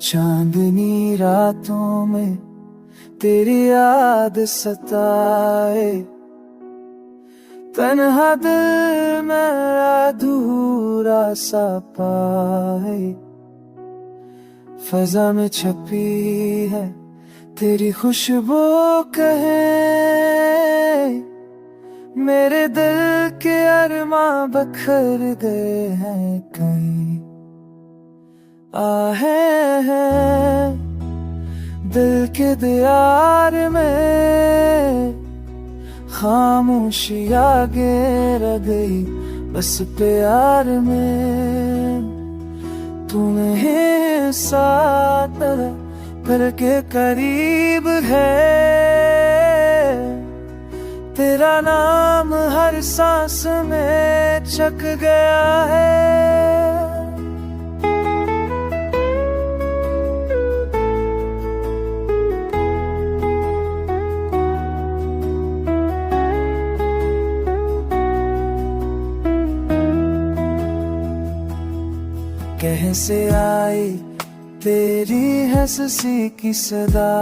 चांदनी रातों में तेरी याद सताए, तन्हा दिल में अधूरा सा पाए। फजा में छपी है तेरी खुशबू कहे, मेरे दिल के अरमां बखर गए हैं कहीं। आहें हैं दिल के दीवार में, खामोशियां गिर गई बस प्यार में। तुम्हें साथ करके करीब है, तेरा नाम हर सांस में छक गया है। कैसे आई तेरी हंसी की सदा,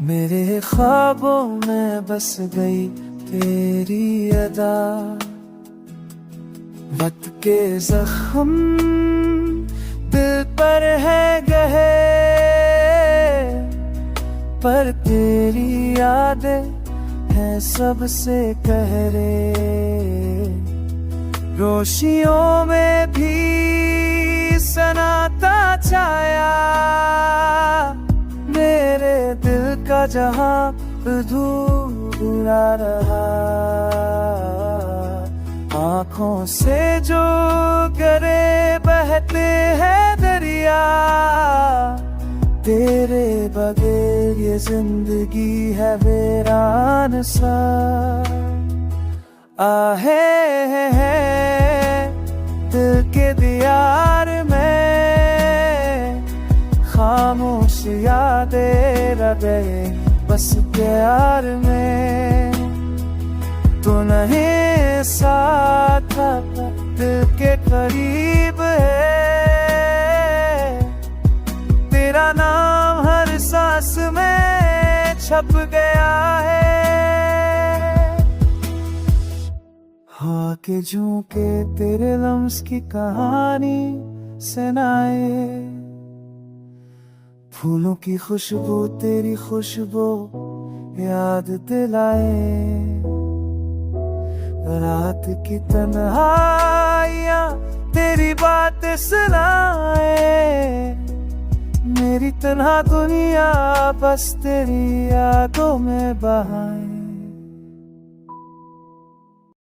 मेरे ख्वाबों में बस गई तेरी अदा। वक्त के जख्म दिल पर है गहे, पर तेरी यादें हैं सबसे गहरे। रोशियों में भी सन्नाटा छाया, मेरे दिल का जहां अधूरा रहा। आंखों से जो करे बहते हैं दरिया, तेरे बगैर ये जिंदगी है वीरान सा। आहें दिल के दीवार में, खामोशियां दे गए बस प्यार में। तो नहीं साथ दिल के करीब है, तेरा नाम हर सांस में छप गया है। हवा के झोंके तेरे लम्स की कहानी सुनाए, फूलों की खुशबू तेरी खुशबू याद दिलाए। रात की तन्हाइयां तेरी बात सुनाए, मेरी तन्हा दुनिया बस तेरी यादों में बहाए।